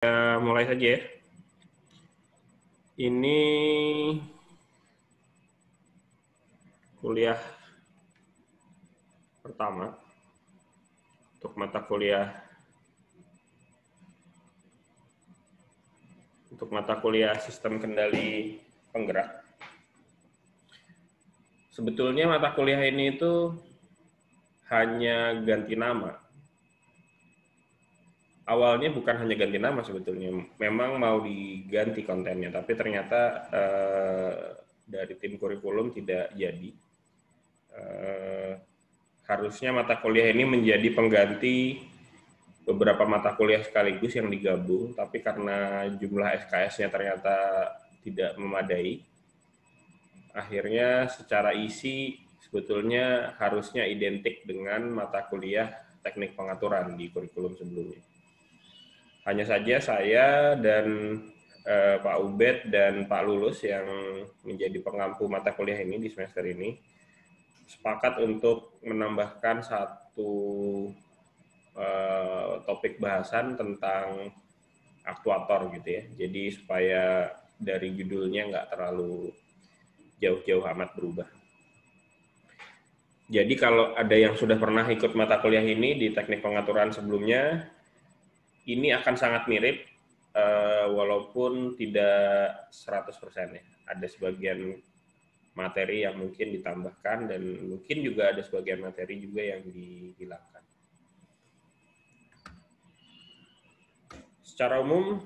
Mulai saja ya. Ini kuliah pertama untuk mata kuliah sistem kendali penggerak. Sebetulnya mata kuliah ini itu hanya ganti nama. Awalnya bukan hanya ganti nama sebetulnya, memang mau diganti kontennya, tapi ternyata dari tim kurikulum tidak jadi. Harusnya mata kuliah ini menjadi pengganti beberapa mata kuliah sekaligus yang digabung, tapi karena jumlah SKS-nya ternyata tidak memadai, akhirnya secara isi sebetulnya harusnya identik dengan mata kuliah teknik pengaturan di kurikulum sebelumnya. Hanya saja saya dan Pak Ubed dan Pak Lulus yang menjadi pengampu mata kuliah ini di semester ini sepakat untuk menambahkan satu topik bahasan tentang aktuator gitu ya. Jadi supaya dari judulnya nggak terlalu jauh-jauh amat berubah. Jadi kalau ada yang sudah pernah ikut mata kuliah ini di teknik pengaturan sebelumnya, ini akan sangat mirip walaupun tidak 100% ya. Ada sebagian materi yang mungkin ditambahkan dan mungkin juga ada sebagian materi juga yang dihilangkan. Secara umum,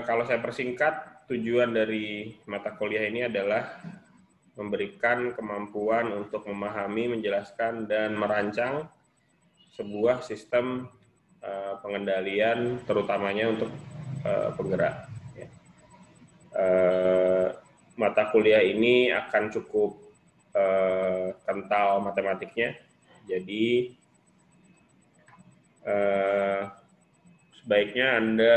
kalau saya persingkat, tujuan dari mata kuliah ini adalah memberikan kemampuan untuk memahami, menjelaskan, dan merancang sebuah sistem pengendalian, terutamanya untuk penggerak. Mata kuliah ini akan cukup kental matematiknya, jadi sebaiknya Anda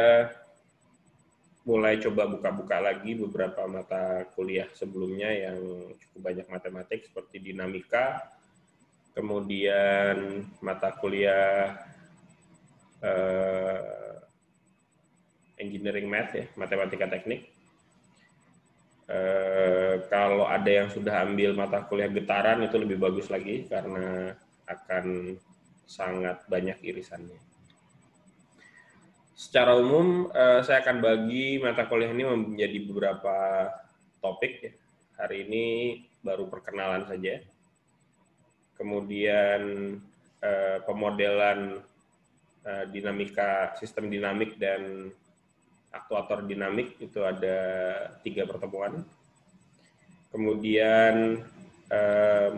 mulai coba buka-buka lagi beberapa mata kuliah sebelumnya yang cukup banyak matematik seperti dinamika, kemudian mata kuliah engineering math ya, matematika teknik. Kalau ada yang sudah ambil mata kuliah getaran itu lebih bagus lagi karena akan sangat banyak irisannya. Secara umum, saya akan bagi mata kuliah ini menjadi beberapa topik. Ya. Hari ini baru perkenalan saja. Kemudian pemodelan dinamika, sistem dinamik dan aktuator dinamik itu ada 3 pertemuan. Kemudian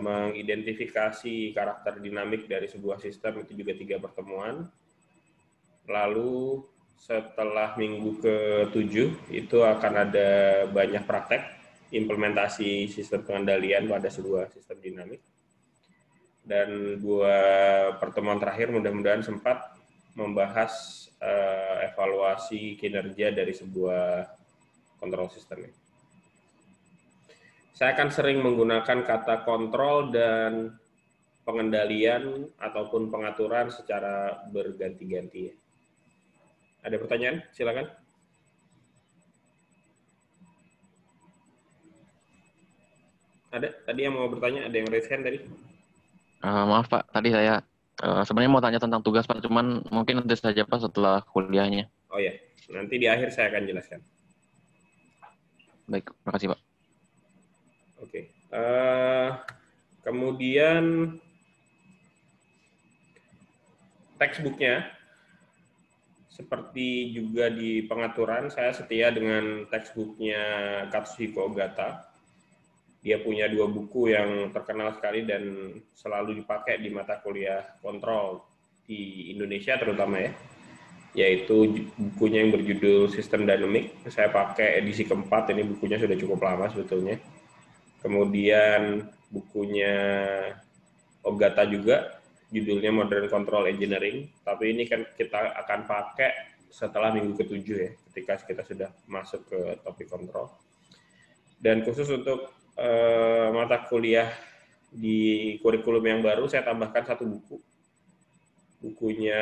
mengidentifikasi karakter dinamik dari sebuah sistem itu juga 3 pertemuan. Lalu setelah minggu ke-7 itu akan ada banyak praktek implementasi sistem pengendalian pada sebuah sistem dinamik. Dan 2 pertemuan terakhir mudah-mudahan sempat membahas evaluasi kinerja dari sebuah kontrol sistem. Saya akan sering menggunakan kata kontrol dan pengendalian ataupun pengaturan secara berganti-ganti. Ada pertanyaan? Silakan. Ada? Tadi yang mau bertanya, ada yang raise hand tadi? Maaf Pak, tadi saya sebenarnya mau tanya tentang tugas Pak, cuman mungkin nanti saja Pak setelah kuliahnya. Oh ya, nanti di akhir saya akan jelaskan. Baik, makasih Pak. Oke. Kemudian textbooknya, seperti juga di pengaturan, saya setia dengan textbooknya Katsuhiko Ogata. Dia punya 2 buku yang terkenal sekali dan selalu dipakai di mata kuliah kontrol di Indonesia terutama ya, yaitu bukunya yang berjudul Sistem Dynamic. Saya pakai edisi keempat, ini bukunya sudah cukup lama sebetulnya. Kemudian bukunya Ogata juga, judulnya Modern Control Engineering, tapi ini kan kita akan pakai setelah minggu ke-7 ya, ketika kita sudah masuk ke topik kontrol. Dan khusus untuk mata kuliah di kurikulum yang baru, saya tambahkan 1 buku. Bukunya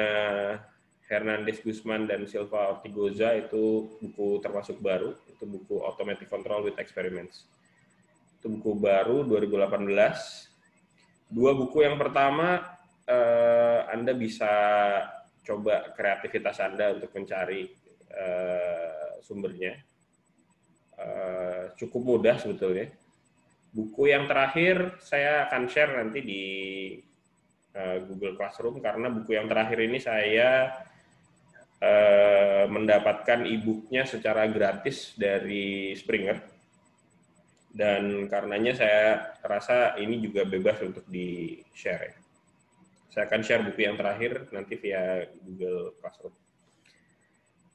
Hernandez Guzman dan Silva Ortigoza itu buku termasuk baru, itu buku Automatic Control with Experiments. Itu buku baru 2018. Dua buku yang pertama, Anda bisa coba kreativitas Anda untuk mencari sumbernya. Cukup mudah sebetulnya. Buku yang terakhir saya akan share nanti di Google Classroom, karena buku yang terakhir ini saya mendapatkan e-booknya secara gratis dari Springer, dan karenanya saya rasa ini juga bebas untuk di-share. Saya akan share buku yang terakhir nanti via Google Classroom.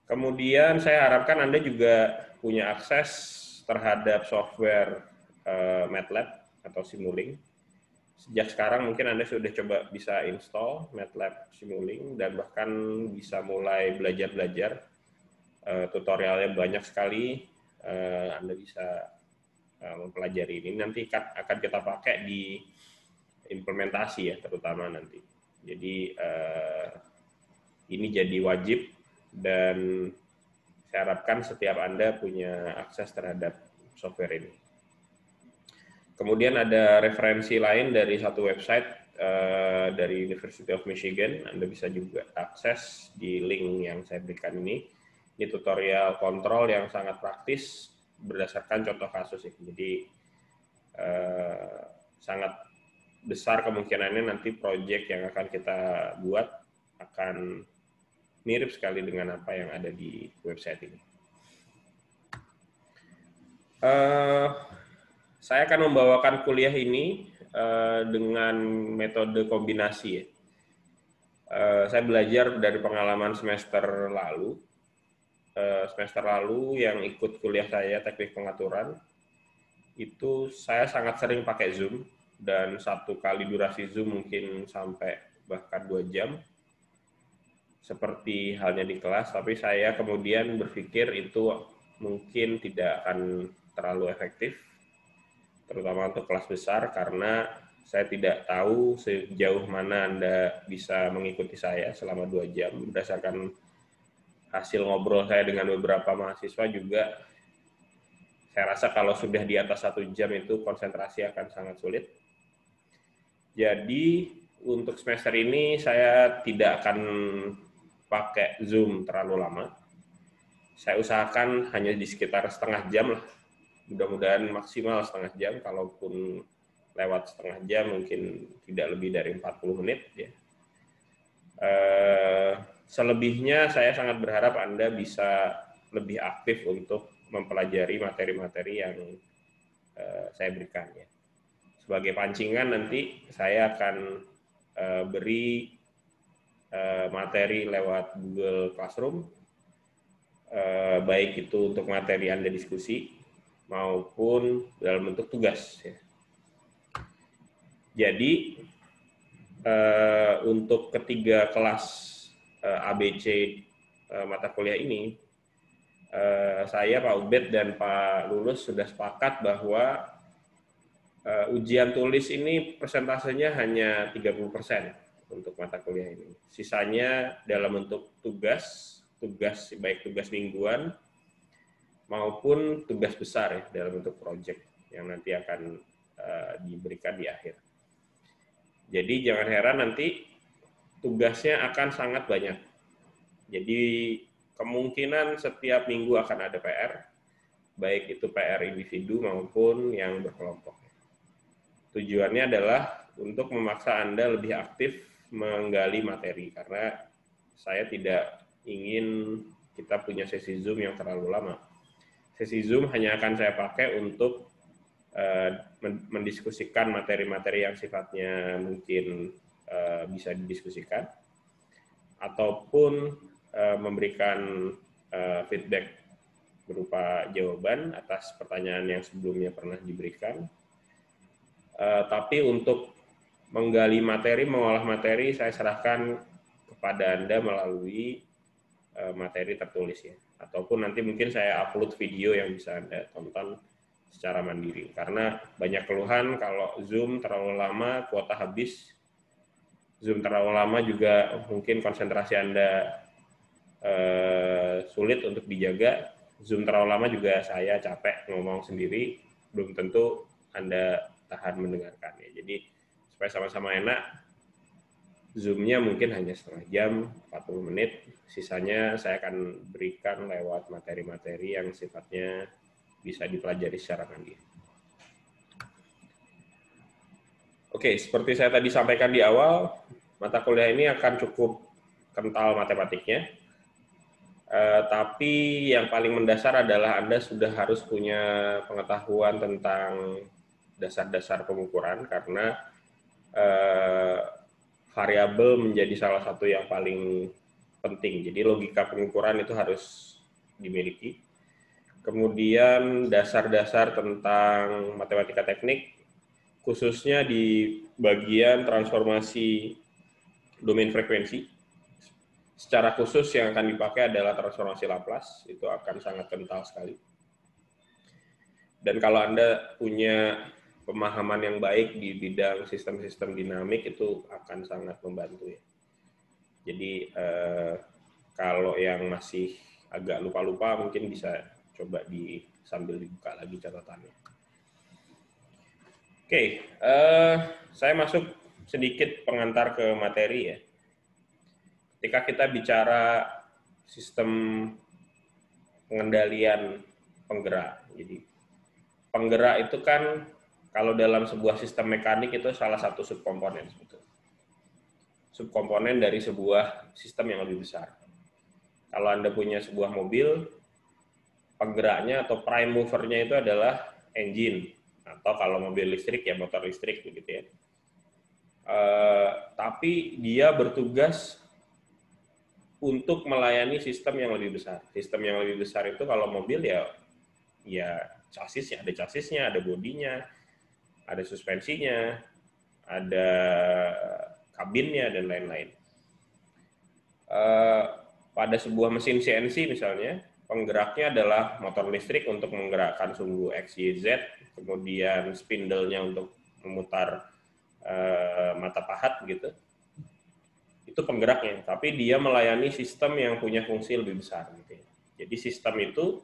Kemudian saya harapkan Anda juga punya akses terhadap software MATLAB atau Simulink. Sejak sekarang mungkin Anda sudah coba bisa install MATLAB Simulink dan bahkan bisa mulai belajar-belajar. Tutorialnya banyak sekali, Anda bisa mempelajari ini. Nanti akan kita pakai di implementasi ya, terutama nanti. Jadi ini jadi wajib, dan saya harapkan setiap Anda punya akses terhadap software ini. Kemudian ada referensi lain dari satu website dari University of Michigan. Anda bisa juga akses di link yang saya berikan ini. Ini tutorial kontrol yang sangat praktis berdasarkan contoh kasus ya. Jadi sangat besar kemungkinannya nanti proyek yang akan kita buat akan mirip sekali dengan apa yang ada di website ini. Saya akan membawakan kuliah ini dengan metode kombinasi ya. Saya belajar dari pengalaman semester lalu. Semester lalu yang ikut kuliah saya teknik pengaturan, itu saya sangat sering pakai Zoom, dan satu kali durasi Zoom mungkin sampai bahkan 2 jam. Seperti halnya di kelas, tapi saya kemudian berpikir itu mungkin tidak akan terlalu efektif, terutama untuk kelas besar, karena saya tidak tahu sejauh mana Anda bisa mengikuti saya selama 2 jam. Berdasarkan hasil ngobrol saya dengan beberapa mahasiswa juga, saya rasa kalau sudah di atas 1 jam itu konsentrasi akan sangat sulit. Jadi untuk semester ini saya tidak akan pakai Zoom terlalu lama. Saya usahakan hanya di sekitar setengah jam lah. Mudah-mudahan maksimal setengah jam, kalaupun lewat setengah jam mungkin tidak lebih dari 40 menit. Ya. Selebihnya saya sangat berharap Anda bisa lebih aktif untuk mempelajari materi-materi yang saya berikan. Ya. Sebagai pancingan nanti saya akan beri materi lewat Google Classroom, baik itu untuk materi Anda diskusi maupun dalam bentuk tugas. Ya. Jadi untuk ketiga kelas ABC mata kuliah ini, saya, Pak Ubed, dan Pak Lulus sudah sepakat bahwa ujian tulis ini persentasenya hanya 30% untuk mata kuliah ini. Sisanya dalam bentuk tugas baik tugas mingguan maupun tugas besar ya, dalam bentuk proyek yang nanti akan diberikan di akhir. Jadi jangan heran nanti tugasnya akan sangat banyak. Jadi kemungkinan setiap minggu akan ada PR, baik itu PR individu maupun yang berkelompok. Tujuannya adalah untuk memaksa Anda lebih aktif menggali materi, karena saya tidak ingin kita punya sesi Zoom yang terlalu lama. Sesi Zoom hanya akan saya pakai untuk mendiskusikan materi-materi yang sifatnya mungkin bisa didiskusikan, ataupun memberikan feedback berupa jawaban atas pertanyaan yang sebelumnya pernah diberikan. Tapi untuk menggali materi, mengolah materi, saya serahkan kepada Anda melalui materi tertulis ya. Ataupun nanti mungkin saya upload video yang bisa Anda tonton secara mandiri. Karena banyak keluhan kalau Zoom terlalu lama, kuota habis. Zoom terlalu lama juga mungkin konsentrasi Anda sulit untuk dijaga. Zoom terlalu lama juga saya capek ngomong sendiri, belum tentu Anda tahan mendengarkannya. Jadi supaya sama-sama enak, Zoom-nya mungkin hanya setengah jam, 40 menit, sisanya saya akan berikan lewat materi-materi yang sifatnya bisa dipelajari secara mandiri. Oke, seperti saya tadi sampaikan di awal, mata kuliah ini akan cukup kental matematiknya, tapi yang paling mendasar adalah Anda sudah harus punya pengetahuan tentang dasar-dasar pengukuran, karena variabel menjadi salah satu yang paling penting. Jadi logika pengukuran itu harus dimiliki. Kemudian dasar-dasar tentang matematika teknik, khususnya di bagian transformasi domain frekuensi. Secara khusus yang akan dipakai adalah transformasi Laplace, itu akan sangat kental sekali. Dan kalau Anda punya pemahaman yang baik di bidang sistem-sistem dinamik, itu akan sangat membantu ya. Jadi kalau yang masih agak lupa-lupa mungkin bisa coba sambil dibuka lagi catatannya. Oke, saya masuk sedikit pengantar ke materi ya. Ketika kita bicara sistem pengendalian penggerak, jadi penggerak itu kan kalau dalam sebuah sistem mekanik itu salah satu subkomponen sebetulnya. Subkomponen dari sebuah sistem yang lebih besar. Kalau Anda punya sebuah mobil, penggeraknya atau prime movernya itu adalah engine, atau kalau mobil listrik ya motor listrik begitu ya. Tapi dia bertugas untuk melayani sistem yang lebih besar. Sistem yang lebih besar itu kalau mobil ya chassisnya, ada bodinya, ada suspensinya, ada kabinnya dan lain-lain. Pada sebuah mesin CNC misalnya, penggeraknya adalah motor listrik untuk menggerakkan sumbu X, Y, Z, kemudian spindle-nya untuk memutar mata pahat gitu. Itu penggeraknya, tapi dia melayani sistem yang punya fungsi lebih besar gitu ya. Jadi sistem itu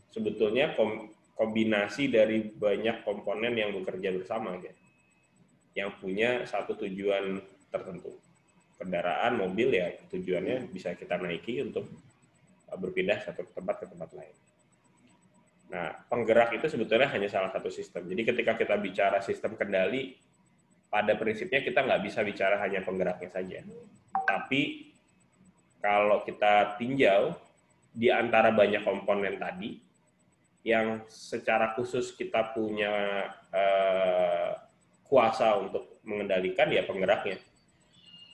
sebetulnya kombinasi dari banyak komponen yang bekerja bersama gitu, yang punya satu tujuan tertentu. Kendaraan, mobil ya tujuannya bisa kita naiki untuk berpindah satu tempat ke tempat lain. Nah, penggerak itu sebetulnya hanya salah satu sistem. Jadi ketika kita bicara sistem kendali, pada prinsipnya kita nggak bisa bicara hanya penggeraknya saja. Tapi kalau kita tinjau di antara banyak komponen tadi, yang secara khusus kita punya kuasa untuk mengendalikan ya penggeraknya.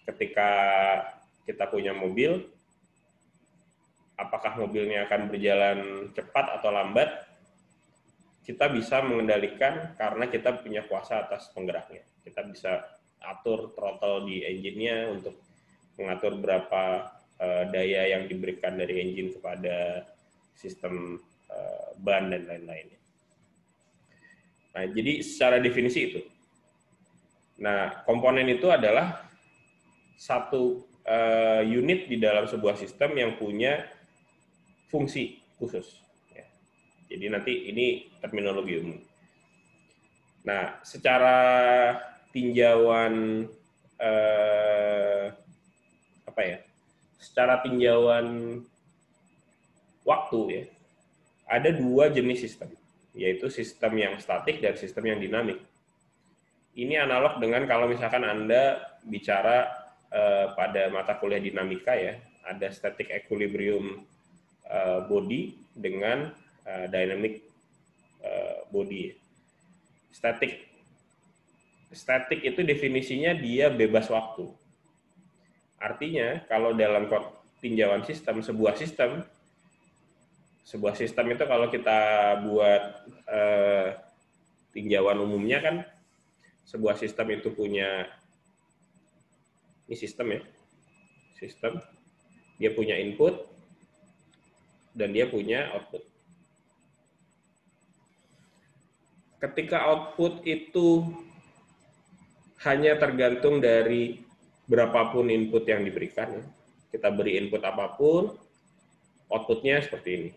Ketika kita punya mobil, apakah mobilnya akan berjalan cepat atau lambat, kita bisa mengendalikan karena kita punya kuasa atas penggeraknya. Kita bisa atur throttle di engine-nya untuk mengatur berapa daya yang diberikan dari engine kepada sistem ban dan lain-lain. Nah, jadi secara definisi itu. Nah, komponen itu adalah satu unit di dalam sebuah sistem yang punya fungsi khusus. Ya. Jadi nanti ini terminologi umum. Nah, secara tinjauan secara tinjauan waktu ya, ada dua jenis sistem, yaitu sistem yang statik dan sistem yang dinamik. Ini analog dengan kalau misalkan Anda bicara pada mata kuliah dinamika ya, ada static equilibrium body dengan dynamic body. Static itu definisinya dia bebas waktu. Artinya kalau dalam tinjauan sistem, sebuah sistem itu kalau kita buat tinjauan umumnya kan, sebuah sistem itu punya, ini sistem ya, sistem, dia punya input dan dia punya output. Ketika output itu hanya tergantung dari berapapun input yang diberikan, kita beri input apapun, outputnya seperti ini.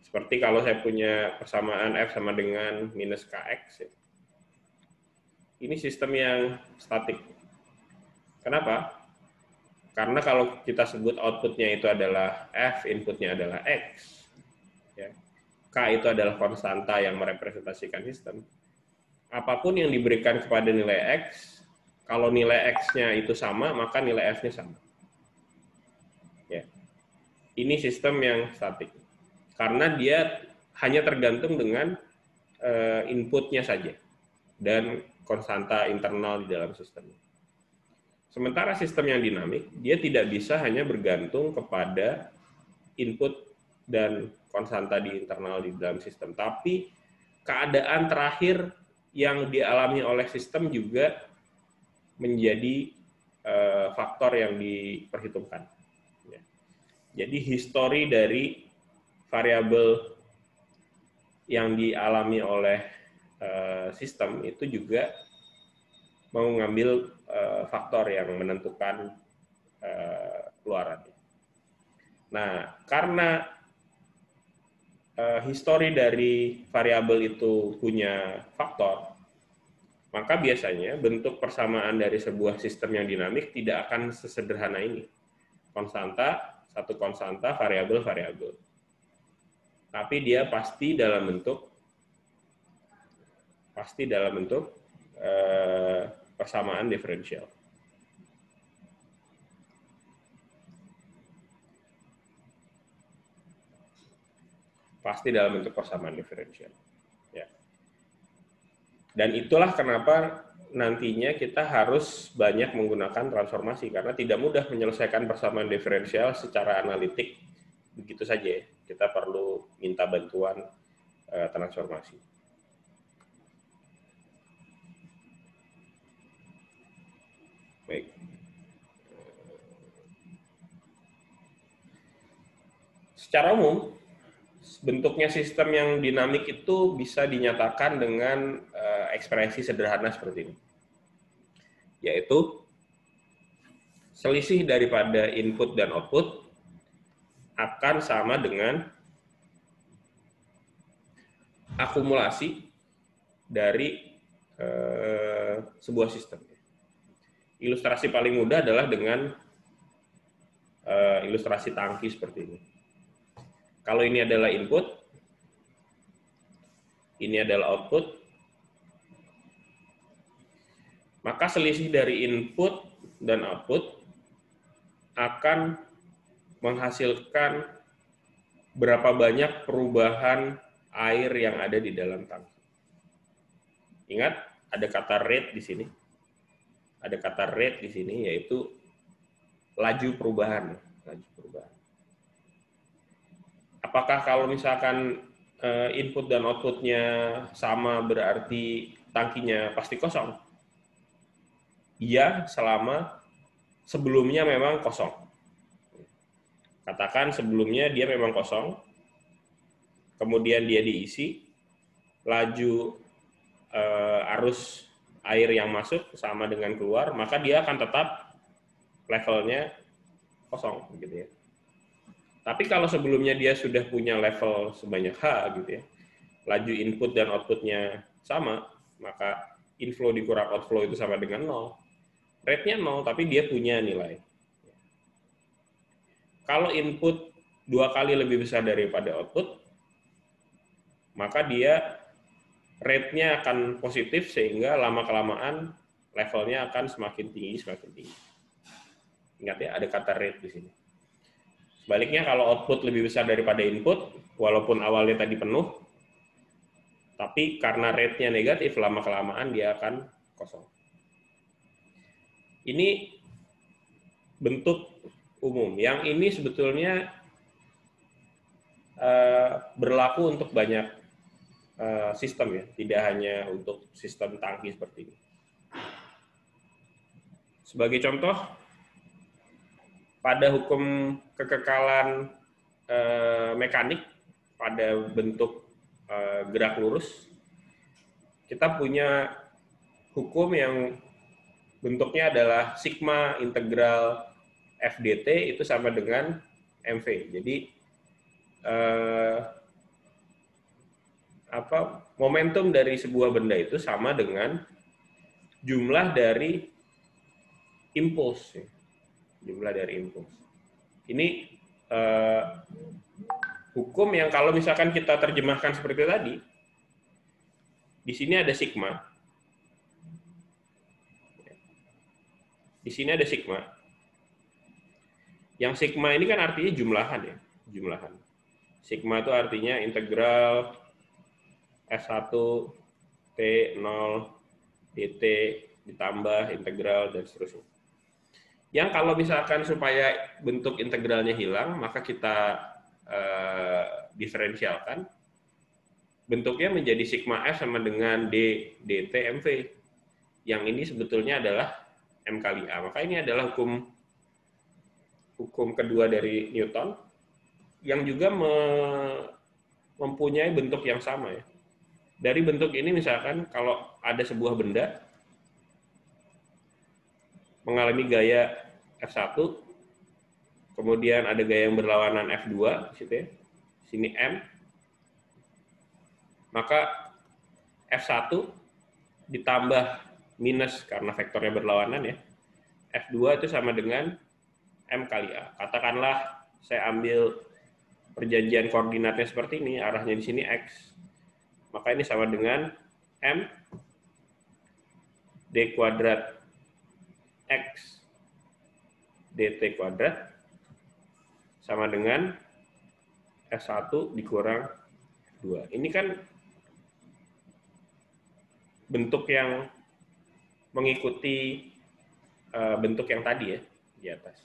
Seperti kalau saya punya persamaan F sama dengan minus Kx. Ini sistem yang statik. Kenapa? Karena kalau kita sebut outputnya itu adalah F, inputnya adalah X, ya, K itu adalah konstanta yang merepresentasikan sistem. Apapun yang diberikan kepada nilai X, kalau nilai X-nya itu sama, maka nilai F-nya sama. Ya. Ini sistem yang statik. Karena dia hanya tergantung dengan inputnya saja dan konstanta internal di dalam sistemnya. Sementara sistem yang dinamik, dia tidak bisa hanya bergantung kepada input dan konstanta di internal di dalam sistem. Tapi keadaan terakhir yang dialami oleh sistem juga menjadi faktor yang diperhitungkan. Jadi histori dari variabel yang dialami oleh sistem itu juga mau mengambil faktor yang menentukan keluarannya. Nah, karena histori dari variabel itu punya faktor, maka biasanya bentuk persamaan dari sebuah sistem yang dinamik tidak akan sesederhana ini. Konstanta, satu konstanta, variabel-variabel. Tapi dia pasti dalam bentuk persamaan diferensial. Pasti dalam bentuk persamaan diferensial. Ya. Dan itulah kenapa nantinya kita harus banyak menggunakan transformasi, karena tidak mudah menyelesaikan persamaan diferensial secara analitik begitu saja. Kita perlu minta bantuan transformasi. Baik. Secara umum, bentuknya sistem yang dinamik itu bisa dinyatakan dengan ekspresi sederhana seperti ini. Yaitu, selisih daripada input dan output akan sama dengan akumulasi dari sebuah sistem. Ilustrasi paling mudah adalah dengan ilustrasi tangki seperti ini. Kalau ini adalah input, ini adalah output, maka selisih dari input dan output akan menghasilkan berapa banyak perubahan air yang ada di dalam tangki. Ingat, ada kata rate di sini. Ada kata rate di sini, yaitu laju perubahan. Apakah kalau misalkan input dan outputnya sama berarti tangkinya pasti kosong? Iya, selama sebelumnya memang kosong. Katakan sebelumnya dia memang kosong, kemudian dia diisi, laju arus air yang masuk sama dengan keluar, maka dia akan tetap levelnya kosong, gitu ya. Tapi kalau sebelumnya dia sudah punya level sebanyak H, gitu ya, laju input dan outputnya sama, maka inflow dikurang outflow itu sama dengan 0. Rate-nya 0, tapi dia punya nilai. Kalau input 2 kali lebih besar daripada output, maka dia rate-nya akan positif sehingga lama-kelamaan levelnya akan semakin tinggi. Ingat ya, ada kata rate di sini. Sebaliknya kalau output lebih besar daripada input, walaupun awalnya tadi penuh, tapi karena rate-nya negatif, lama-kelamaan dia akan kosong. Ini bentuk umum. Yang ini sebetulnya berlaku untuk banyak sistem ya, tidak hanya untuk sistem tangki seperti ini. Sebagai contoh, pada hukum kekekalan mekanik pada bentuk gerak lurus, kita punya hukum yang bentuknya adalah sigma integral FDT itu sama dengan MV. Jadi momentum dari sebuah benda itu sama dengan jumlah dari impuls. Jumlah dari impuls. Ini hukum yang kalau misalkan kita terjemahkan seperti tadi, di sini ada sigma. Di sini ada sigma. Yang sigma ini kan artinya jumlahan ya, jumlahan. Sigma itu artinya integral S1 T0 dt ditambah integral dan seterusnya. Yang kalau misalkan supaya bentuk integralnya hilang, maka kita diferensialkan. Bentuknya menjadi sigma F sama dengan D dt MV. Yang ini sebetulnya adalah M kali A. Maka ini adalah hukum kedua dari Newton, yang juga mempunyai bentuk yang sama ya. Dari bentuk ini misalkan kalau ada sebuah benda mengalami gaya F1, kemudian ada gaya yang berlawanan F2, situ ya, sini M, maka F1 ditambah minus karena vektornya berlawanan ya, F2 itu sama dengan M kali A. Katakanlah saya ambil perjanjian koordinatnya seperti ini, arahnya di sini X, maka ini sama dengan M D kuadrat X dt kuadrat sama dengan F1 dikurang 2. Ini kan bentuk yang mengikuti bentuk yang tadi ya, di atas.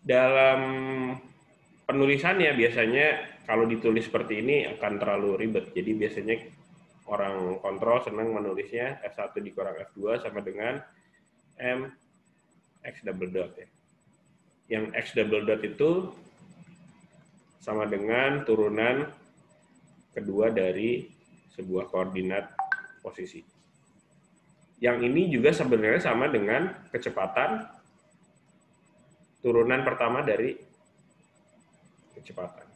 Dalam penulisannya biasanya kalau ditulis seperti ini akan terlalu ribet. Jadi biasanya orang kontrol senang menulisnya F1 dikurang F2 sama dengan M X double dot ya. Yang X double dot itu sama dengan turunan kedua dari sebuah koordinat posisi. Yang ini juga sebenarnya sama dengan kecepatan turunan pertama dari kecepatan.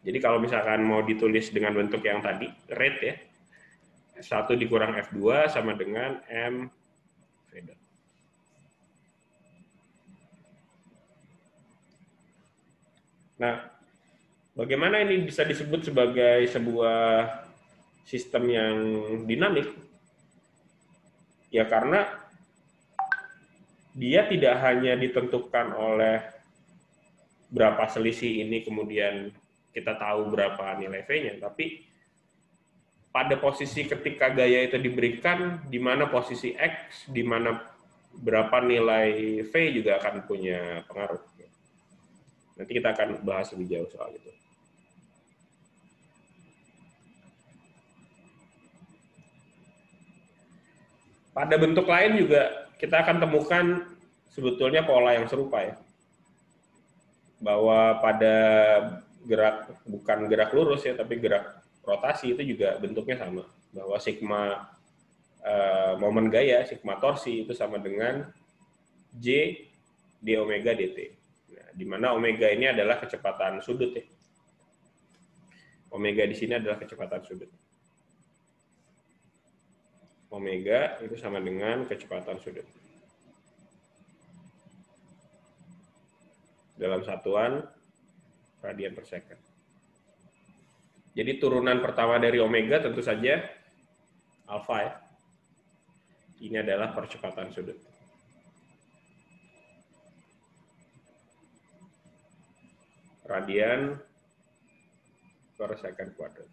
Jadi kalau misalkan mau ditulis dengan bentuk yang tadi, rate ya, F1 dikurang F2 sama dengan M V dot. Nah, bagaimana ini bisa disebut sebagai sebuah sistem yang dinamik? Ya karena dia tidak hanya ditentukan oleh berapa selisih ini kemudian kita tahu berapa nilai V-nya, tapi pada posisi ketika gaya itu diberikan, di mana posisi X, di mana berapa nilai V juga akan punya pengaruh. Nanti kita akan bahas lebih jauh soal itu. Pada bentuk lain juga kita akan temukan sebetulnya pola yang serupa ya. Bahwa pada gerak, bukan gerak lurus ya, tapi gerak rotasi itu juga bentuknya sama. Bahwa sigma momen gaya, sigma torsi itu sama dengan J d omega dt. Nah, di mana omega ini adalah kecepatan sudut ya. Omega di sini adalah kecepatan sudut. Omega itu sama dengan kecepatan sudut. Dalam satuan radian per second. Jadi turunan pertama dari omega tentu saja alfa ya. Ini adalah percepatan sudut. Radian per second kuadrat.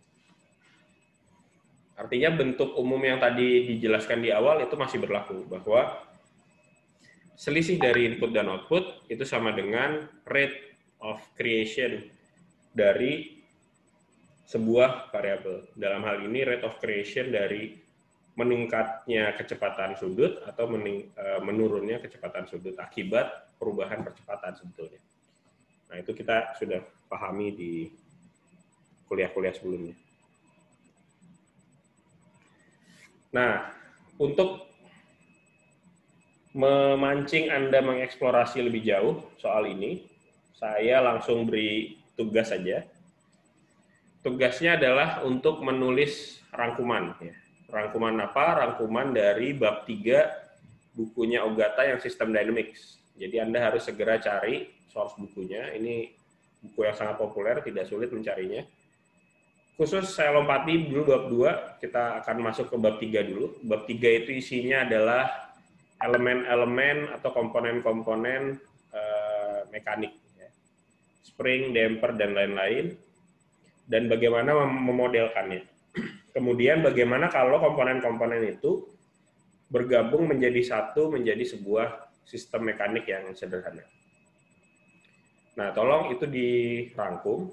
Artinya bentuk umum yang tadi dijelaskan di awal itu masih berlaku, bahwa selisih dari input dan output itu sama dengan rate of creation dari sebuah variabel. Dalam hal ini rate of creation dari meningkatnya kecepatan sudut atau menurunnya kecepatan sudut akibat perubahan percepatan sebetulnya. Nah, itu kita sudah pahami di kuliah-kuliah sebelumnya. Nah, untuk memancing Anda mengeksplorasi lebih jauh soal ini, saya langsung beri tugas saja. Tugasnya adalah untuk menulis rangkuman. Ya. Rangkuman apa? Rangkuman dari bab 3 bukunya Ogata yang System Dynamics. Jadi Anda harus segera cari source bukunya. Ini buku yang sangat populer, tidak sulit mencarinya. Khusus saya lompati dulu bab 2, kita akan masuk ke bab 3 dulu. Bab 3 itu isinya adalah elemen-elemen atau komponen-komponen mekanik. Ya. Spring, damper, dan lain-lain. Dan bagaimana memodelkannya. Kemudian bagaimana kalau komponen-komponen itu bergabung menjadi satu, menjadi sebuah sistem mekanik yang sederhana. Nah, tolong itu dirangkum.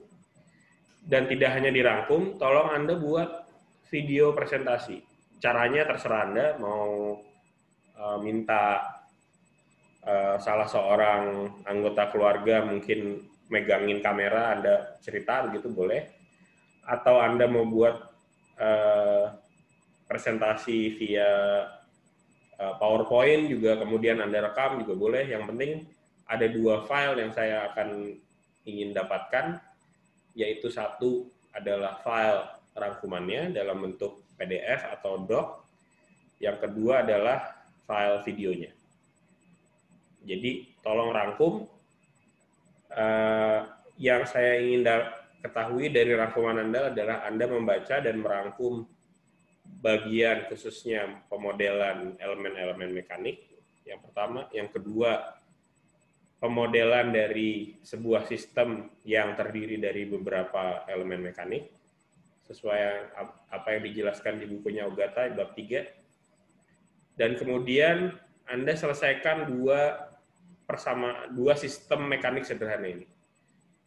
Dan tidak hanya dirangkum, tolong Anda buat video presentasi. Caranya terserah Anda, mau minta salah seorang anggota keluarga mungkin megangin kamera, Anda cerita begitu boleh. Atau Anda mau buat presentasi via PowerPoint juga, kemudian Anda rekam juga boleh. Yang penting ada 2 file yang saya akan ingin dapatkan, yaitu satu adalah file rangkumannya dalam bentuk PDF atau doc, yang kedua adalah file videonya. Jadi tolong rangkum. Yang saya ingin ketahui dari rangkuman Anda adalah Anda membaca dan merangkum bagian khususnya pemodelan elemen-elemen mekanik, yang pertama. Yang kedua, pemodelan dari sebuah sistem yang terdiri dari beberapa elemen mekanik, sesuai apa yang dijelaskan di bukunya Ogata, bab 3. Dan kemudian Anda selesaikan dua sistem mekanik sederhana ini.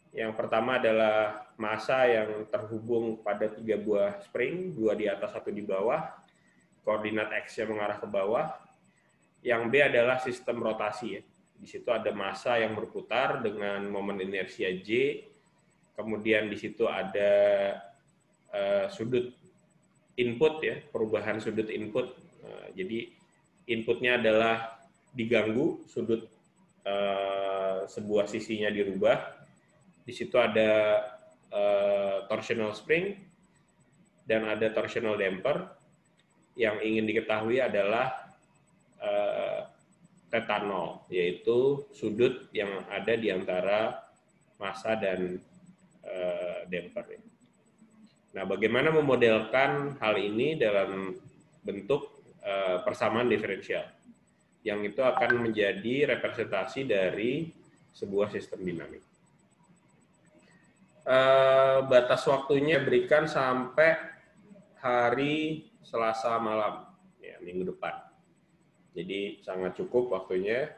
Yang pertama adalah massa yang terhubung pada 3 buah spring, 2 di atas, 1 di bawah, koordinat X-nya mengarah ke bawah. Yang B adalah sistem rotasi, ya. Di situ ada massa yang berputar dengan momen inersia J, kemudian di situ ada sudut input, ya, perubahan sudut input. Jadi inputnya adalah diganggu, sudut sebuah sisinya dirubah. Di situ ada torsional spring dan ada torsional damper. Yang ingin diketahui adalah theta 0, yaitu sudut yang ada di antara massa dan damper. Nah, bagaimana memodelkan hal ini dalam bentuk persamaan diferensial, yang itu akan menjadi representasi dari sebuah sistem dinamik. Batas waktunya berikan sampai hari Selasa malam, ya, minggu depan. Jadi sangat cukup waktunya.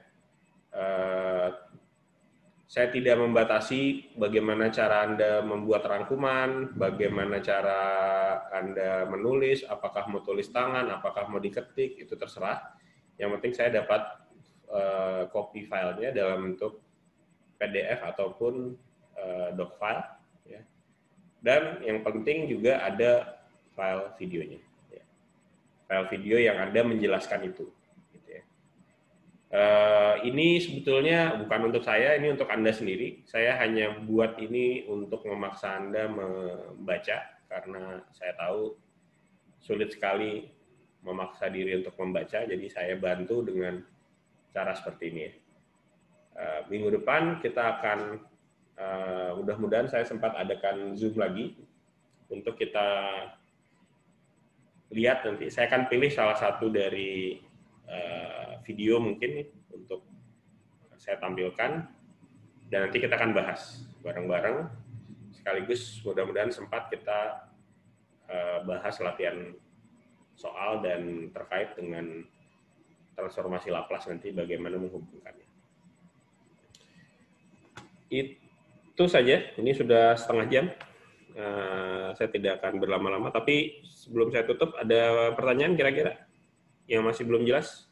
Saya tidak membatasi bagaimana cara Anda membuat rangkuman, bagaimana cara Anda menulis, apakah mau tulis tangan, apakah mau diketik, itu terserah. Yang penting saya dapat copy filenya dalam bentuk PDF ataupun doc file. Ya. Dan yang penting juga ada file videonya. Ya. File video yang Anda menjelaskan itu. Ini sebetulnya bukan untuk saya, ini untuk Anda sendiri. Saya hanya buat ini untuk memaksa Anda membaca, karena saya tahu sulit sekali memaksa diri untuk membaca, jadi saya bantu dengan cara seperti ini. Minggu depan kita akan, mudah-mudahan saya sempat adakan Zoom lagi, untuk kita lihat nanti. Saya akan pilih salah satu dari video mungkin untuk saya tampilkan, dan nanti kita akan bahas bareng-bareng, sekaligus mudah-mudahan sempat kita bahas latihan soal dan terkait dengan transformasi Laplace nanti bagaimana menghubungkannya. Itu saja, ini sudah setengah jam. Saya tidak akan berlama-lama, tapi sebelum saya tutup, ada pertanyaan kira-kira yang masih belum jelas?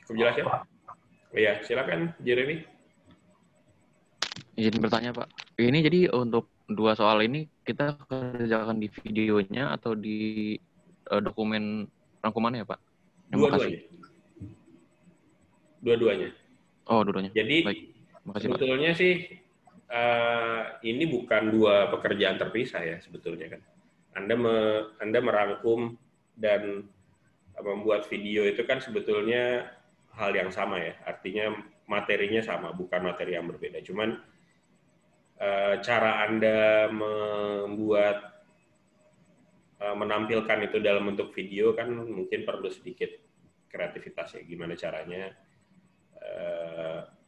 Cukup jelas ya? Oh ya, silakan Jeremy. Izin bertanya, Pak. Ini jadi untuk 2 soal ini kita kerjakan di videonya atau di dokumen rangkumannya ya, Pak? Yang Makasih. Dua-duanya. Dua-duanya. Oh, dua-duanya. Jadi Baik. Makasih, Pak. sebetulnya sih ini bukan dua pekerjaan terpisah ya sebetulnya kan. Anda merangkum dan membuat video itu kan sebetulnya hal yang sama ya. Artinya materinya sama, bukan materi yang berbeda. Cuman cara Anda menampilkan itu dalam bentuk video kan mungkin perlu sedikit kreativitas ya. Gimana caranya,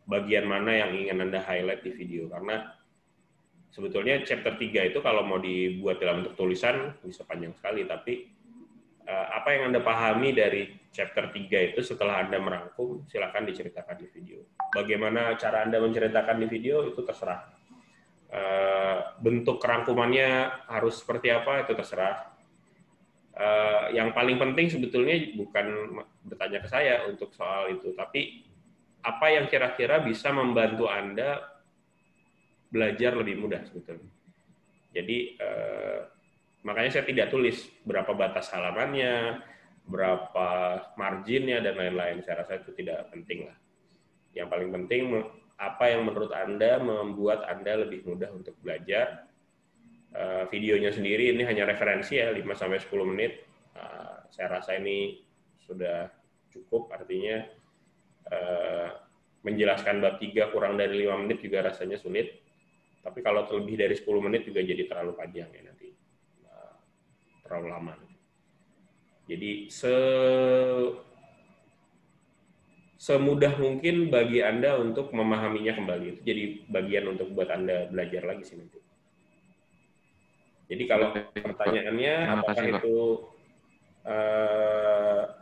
bagian mana yang ingin Anda highlight di video. Karena sebetulnya chapter 3 itu kalau mau dibuat dalam bentuk tulisan bisa panjang sekali, tapi apa yang Anda pahami dari chapter 3 itu setelah Anda merangkum, silakan diceritakan di video. Bagaimana cara Anda menceritakan di video itu terserah. Bentuk kerangkumannya harus seperti apa itu terserah. Yang paling penting sebetulnya bukan bertanya ke saya untuk soal itu, tapi apa yang kira-kira bisa membantu Anda belajar lebih mudah sebetulnya. Jadi makanya saya tidak tulis berapa batas halamannya, berapa marginnya, dan lain-lain. Saya rasa itu tidak penting lah. Yang paling penting, apa yang menurut Anda membuat Anda lebih mudah untuk belajar. Videonya sendiri ini hanya referensi ya, 5-10 menit. Saya rasa ini sudah cukup, artinya menjelaskan bab 3 kurang dari 5 menit juga rasanya sulit. Tapi kalau lebih dari 10 menit juga jadi terlalu panjang ya nanti. Terlalu lama. Jadi semudah mungkin bagi Anda untuk memahaminya kembali. Itu jadi bagian untuk buat Anda belajar lagi sih nanti. Jadi kalau pertanyaannya apakah itu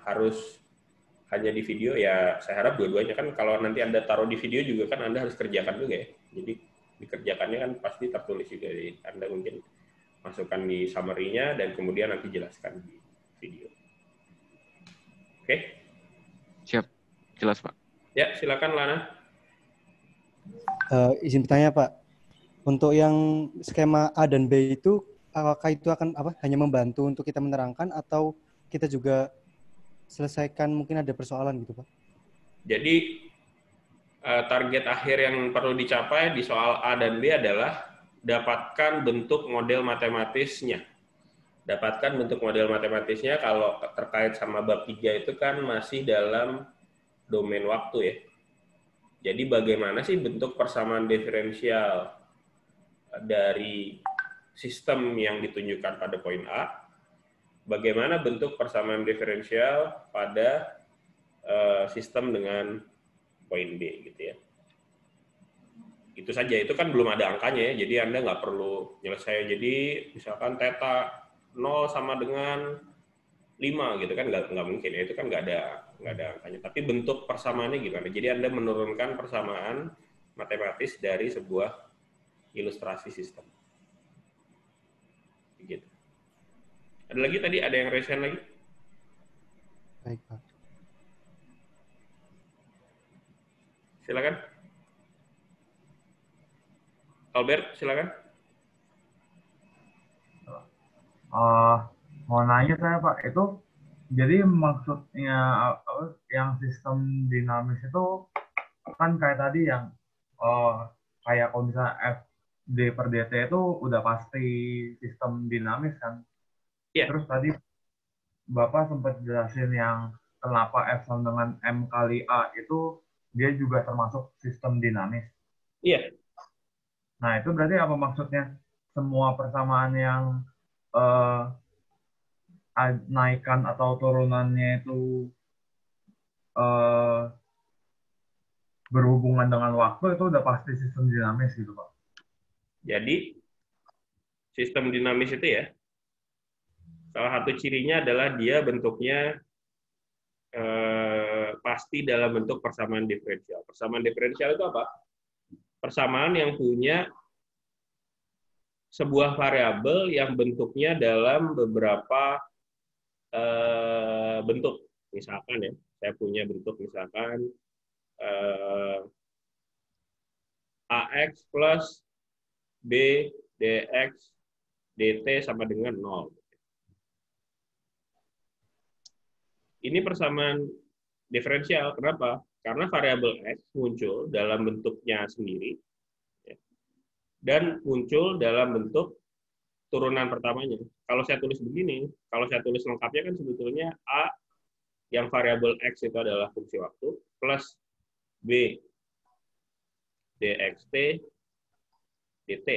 harus hanya di video, ya saya harap dua-duanya. Kan kalau nanti Anda taruh di video juga kan Anda harus kerjakan juga ya. Jadi dikerjakannya kan pasti tertulis juga. Jadi Anda mungkin masukkan di summary-nya dan kemudian nanti jelaskan di video. Oke? Siap. Jelas, Pak. Ya, silakan Lana. Izin bertanya, Pak. Untuk yang skema A dan B itu, apakah itu akan hanya membantu untuk kita menerangkan atau kita juga selesaikan mungkin ada persoalan gitu, Pak? Jadi target akhir yang perlu dicapai di soal A dan B adalah dapatkan bentuk model matematisnya. Dapatkan bentuk model matematisnya kalau terkait sama bab 3 itu kan masih dalam domain waktu ya. Jadi bagaimana sih bentuk persamaan diferensial dari sistem yang ditunjukkan pada poin A, bagaimana bentuk persamaan diferensial pada sistem dengan poin B gitu ya. Itu saja, itu kan belum ada angkanya ya, jadi Anda nggak perlu nyelesain. Jadi misalkan theta 0 sama dengan 5 gitu kan, nggak mungkin ya, itu kan nggak ada angkanya. Tapi bentuk persamaannya gimana? Jadi Anda menurunkan persamaan matematis dari sebuah ilustrasi sistem. Gitu. Ada lagi tadi, ada yang raise hand lagi? Baik, Pak. Silakan. Albert, silakan. Mau nanya saya Pak, itu jadi maksudnya yang sistem dinamis itu kan kayak tadi yang kayak kalau misalnya F D per dt itu udah pasti sistem dinamis kan? Iya. Terus tadi Bapak sempat jelasin yang kenapa F sama dengan M kali A itu dia juga termasuk sistem dinamis. Iya. Nah itu berarti apa maksudnya? Semua persamaan yang naikkan atau turunannya itu berhubungan dengan waktu itu udah pasti sistem dinamis gitu Pak. Jadi sistem dinamis itu ya, salah satu cirinya adalah dia bentuknya pasti dalam bentuk persamaan diferensial. Persamaan diferensial itu apa? Persamaan yang punya sebuah variabel yang bentuknya dalam beberapa bentuk. Misalkan ya, saya punya bentuk misalkan AX plus B dx dt sama dengan 0. ini persamaan diferensial. Kenapa? Karena variabel X muncul dalam bentuknya sendiri, ya, dan muncul dalam bentuk turunan pertamanya. Kalau saya tulis begini, kalau saya tulis lengkapnya kan sebetulnya A yang variabel X itu adalah fungsi waktu, plus B dxt dt.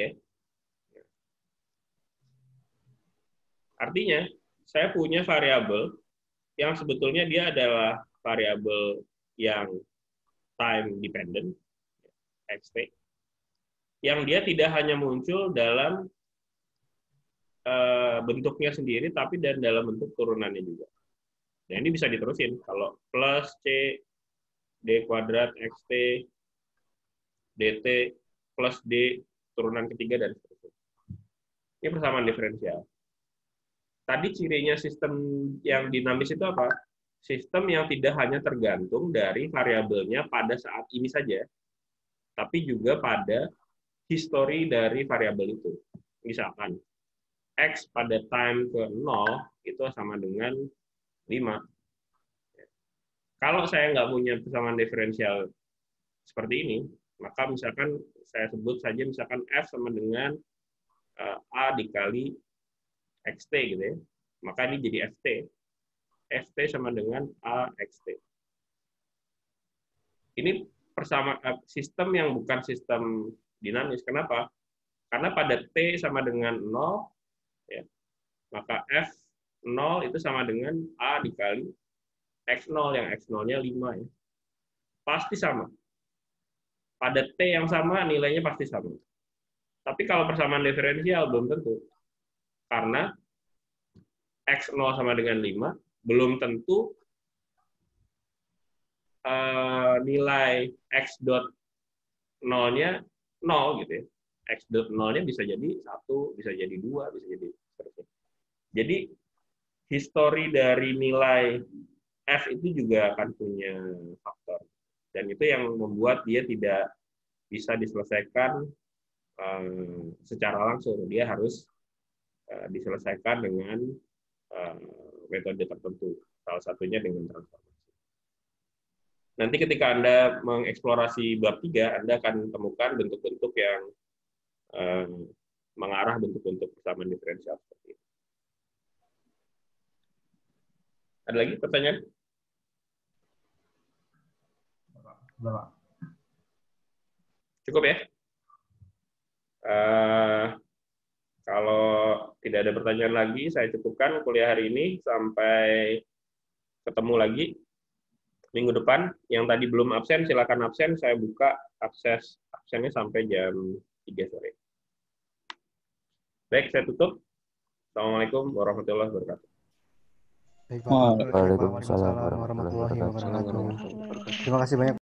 Artinya, saya punya variabel yang sebetulnya dia adalah variabel yang time dependent, xt, yang dia tidak hanya muncul dalam bentuknya sendiri, tapi dan dalam bentuk turunannya juga. Nah, ini bisa diterusin. Kalau plus C, D kuadrat, xt, dt, plus D, turunan ketiga, dan seterusnya. Ini persamaan diferensial. Tadi cirinya sistem yang dinamis itu apa? Sistem yang tidak hanya tergantung dari variabelnya pada saat ini saja, tapi juga pada histori dari variabel itu. Misalkan, X pada time ke 0 itu sama dengan 5. Kalau saya nggak punya persamaan diferensial seperti ini, maka misalkan saya sebut saja misalkan F sama dengan A dikali XT gitu ya. Maka ini jadi FT. FT sama dengan A XT. Ini sistem yang bukan sistem dinamis. Kenapa? Karena pada T sama dengan 0, ya, maka F0 itu sama dengan A dikali X0, yang X0-nya 5. Ya. Pasti sama. Pada T yang sama, nilainya pasti sama. Tapi kalau persamaan diferensial, belum tentu. Karena X0 sama dengan 5, belum tentu nilai X dot 0-nya 0 gitu ya. X dot 0-nya bisa jadi 1, bisa jadi 2, bisa jadi seterusnya. Jadi, histori dari nilai F itu juga akan punya faktor. Dan itu yang membuat dia tidak bisa diselesaikan secara langsung. Dia harus diselesaikan dengan metode tertentu. Salah satunya dengan transformasi. Nanti ketika Anda mengeksplorasi bab 3, Anda akan temukan bentuk-bentuk yang mengarah bentuk-bentuk persamaan diferensial seperti itu. Ada lagi pertanyaan? Cukup ya? Kalau tidak ada pertanyaan lagi, saya cukupkan kuliah hari ini. Sampai ketemu lagi minggu depan. Yang tadi belum absen, silakan absen. Saya buka absennya sampai jam 3 sore. Baik, saya tutup. Assalamualaikum warahmatullahi wabarakatuh. Baik, Pak. Waalaikumsalam warahmatullahi wabarakatuh. Terima kasih banyak.